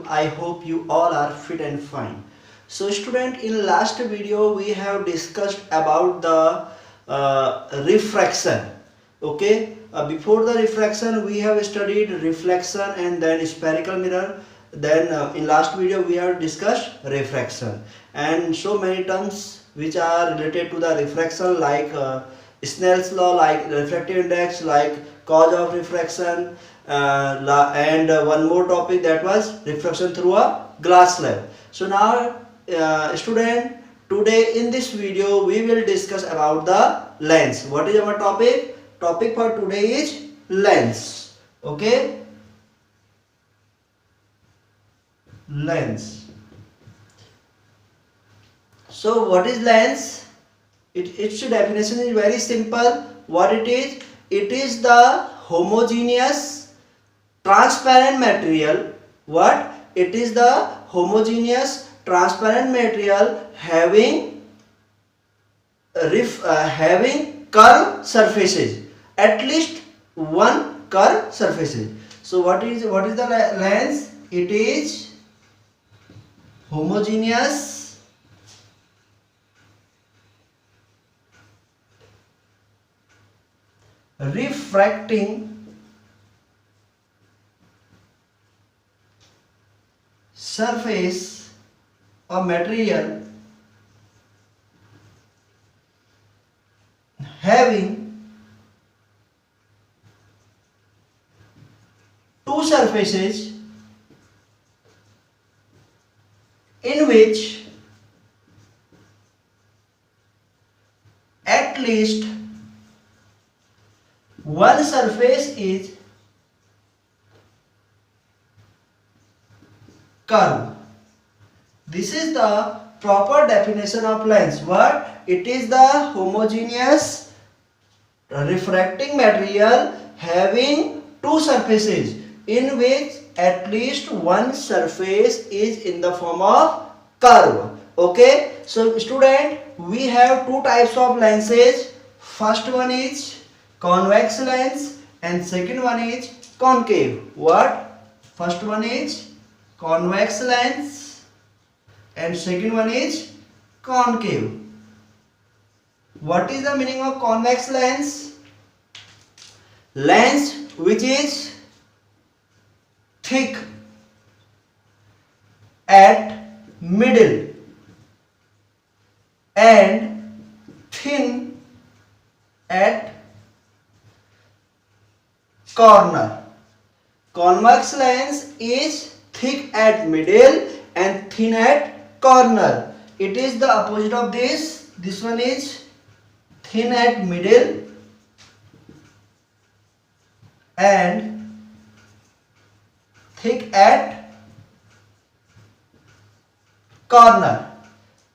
you? I hope you all are fit and fine. So student, in last video we have discussed about the refraction. Okay, before the refraction we have studied reflection and then spherical mirror. Then in last video we have discussed refraction and so many terms which are related to the refraction, like Snell's law, like refractive index, like cause of refraction, and one more topic, that was refraction through a glass slab. So now student, today in this video we will discuss about the lens. What is our topic? Topic for today is lens. Okay, lens. So what is lens? Its definition is very simple. What it is? It is the homogeneous transparent material. What? It is the homogeneous transparent material having having curved surfaces, at least one curved surfaces. So what is the lens? It is homogeneous refracting surface of material having two surfaces in which at least one surface is curved. This is the proper definition of lens. What? It is the homogeneous refracting material having two surfaces in which at least one surface is in the form of curve. Okay, so student, we have two types of lenses. First one is convex lens and second one is concave. What? First one is convex lens and second one is concave. What is the meaning of convex lens? Lens which is thick at middle and thin at corner. Convex lens is thick at middle and thin at corner. It is the opposite of this. This one is thin at middle and thick at corner.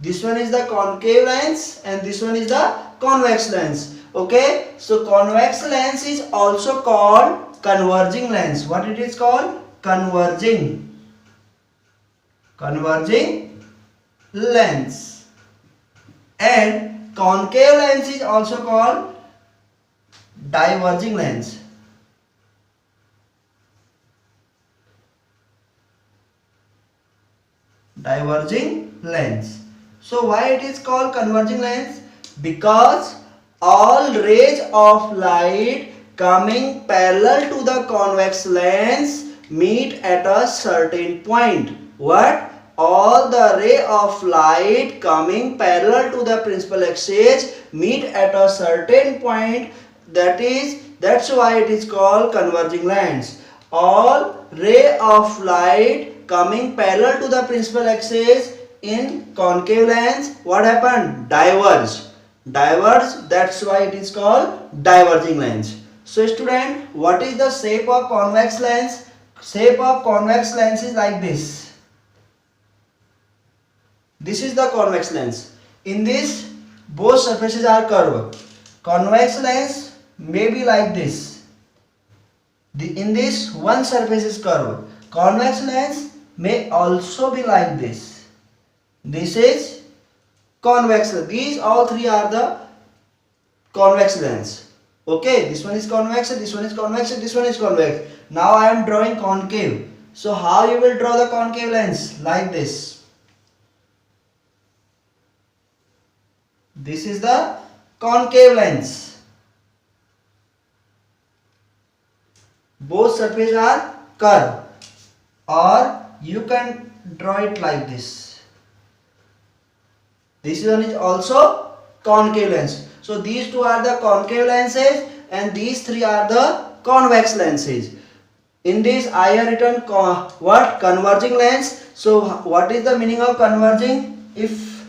This one is the concave lens and this one is the convex lens. Okay, so convex lens is also called converging lens. What it is called? Converging lens. And concave lens is also called diverging lens. Diverging lens. So why it is called converging lens? Because all rays of light coming parallel to the convex lens meet at a certain point. What? All the ray of light coming parallel to the principal axis meet at a certain point. That's why it is called converging lens. All ray of light coming parallel to the principal axis in concave lens, what happened? Diverge. That's why it is called diverging lens. So student, what is the shape of convex lens? Shape of convex lens is like this. This is the convex lens. In this, both surfaces are curved. Convex lens may be like this. In this, one surface is curved. Convex lens may also be like this. This is convex lens. These all three are the convex lens. Okay, this one is convex, this one is convex, this one is convex. Now I am drawing concave. So how you will draw the concave lens? Like this. This is the concave lens. Both surfaces are curved, or you can draw it like this. This one is also concave lens. So these two are the concave lenses and these three are the convex lenses. In this I have written what? Converging lens. So what is the meaning of converging? If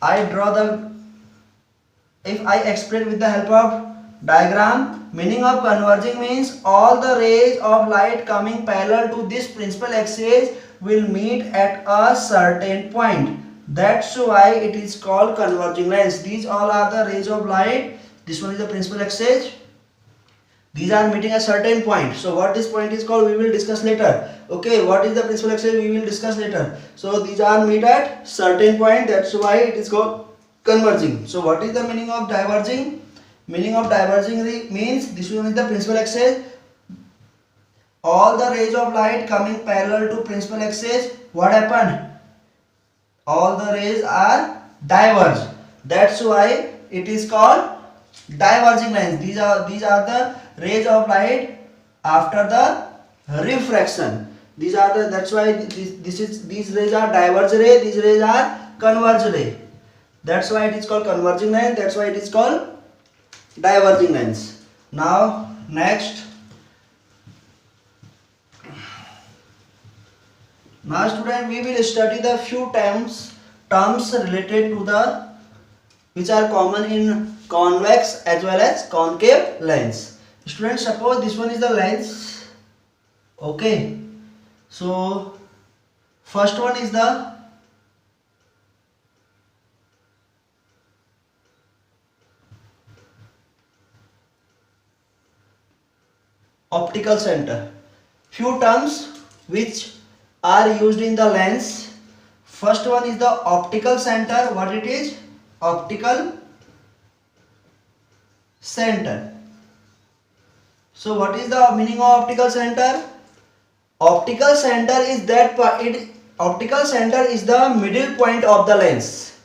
I explain with the help of diagram, meaning of converging means all the rays of light coming parallel to this principal axis will meet at a certain point. That's why it is called converging lens. These all are the rays of light. This one is the principal axis. These are meeting a certain point. So what this point is called, we will discuss later. Okay, what is the principal axis, we will discuss later. So these are meet at certain point. That's why it is called converging. So what is the meaning of diverging? Meaning of diverging means this one is the principal axis. All the rays of light coming parallel to principal axis, what happened? All the rays are diverged. That's why it is called diverging lens. These are the rays of light after the refraction. That's why these rays are diverged ray, these rays are converged ray. That's why it is called converging lens. That's why it is called diverging lens. Now next. Now student, we will study the few terms related to the which are common in convex as well as concave lens. Students, suppose this one is the lens. Okay. So first one is the optical center. Few terms which are used in the lens. First one is the optical center. What it is? Optical center. So what is the meaning of optical center? Optical center is optical center is the middle point of the lens.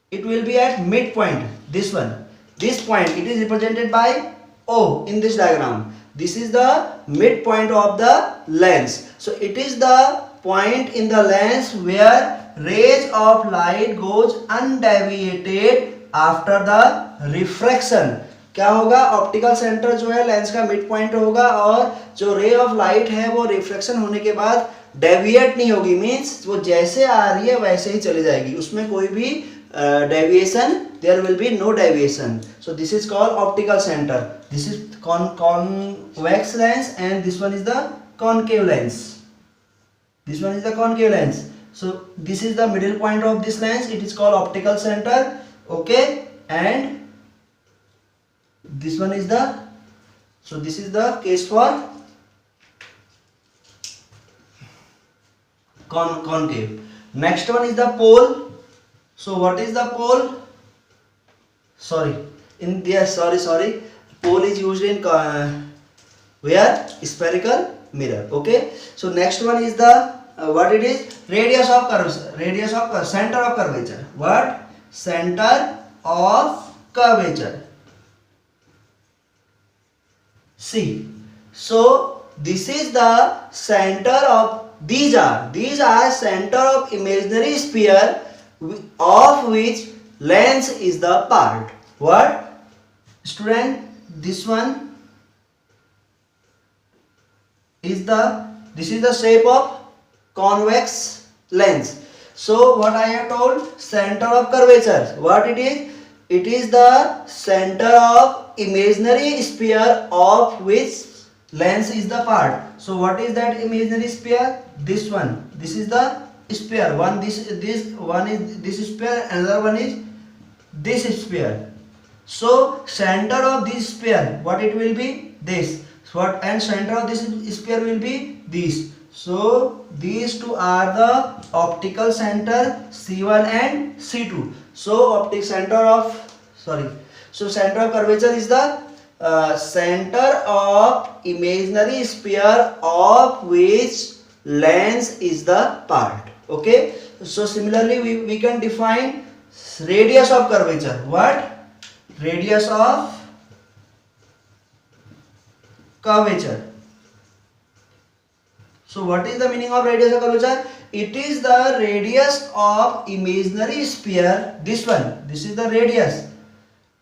It will be at midpoint. This one. This point, it is represented by O in this diagram. This is the midpoint of the lens. So it is the point in the lens where rays of light goes undeviated after the refraction. क्या होगा? Optical centre जो है lens का mid point होगा और जो ray of light है वो रिफ्लेक्शन होने के बाद डेविएट नहीं होगी. मींस वो जैसे आ रही है वैसे ही चली जाएगी, उसमें कोई भी deviation, there will be no deviation. So this is called optical centre. दिस इज convex lens and this one is the concave lens. This one is the concave lens. So this is the middle point of this lens. It is called optical center. Okay, and this one is the, so this is the case for concave. Next one is the pole. So what is the pole? Sorry. Pole is used in where? Spherical mirror. Okay. So next one is the what it is? Radius of curve. Center of curvature. What? Center of curvature. See. So this is the center of, these are center of imaginary sphere of which lens is the part. What? Student, this one is this is the shape of convex lens. So what I have told, center of curvature, what it is? It is the center of imaginary sphere of which lens is the part. So what is that imaginary sphere? This one. This is the sphere. This one is this sphere, another one is this sphere. So center of this sphere, what it will be? This. What? And center of this sphere will be this. So these two are the optical center, C1 and C2. So center of curvature is the center of imaginary sphere of which length is the part. Okay, so similarly we can define radius of curvature. What? Radius of curvature. So what is the meaning of radius of curvature? It is the radius of imaginary sphere. This one, this is the radius,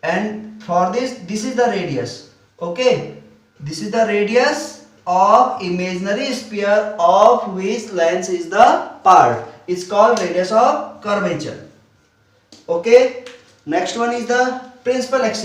and for this is the radius. Okay, this is the radius of imaginary sphere of which length is the part. It's called radius of curvature. Okay, next one is the principal axis.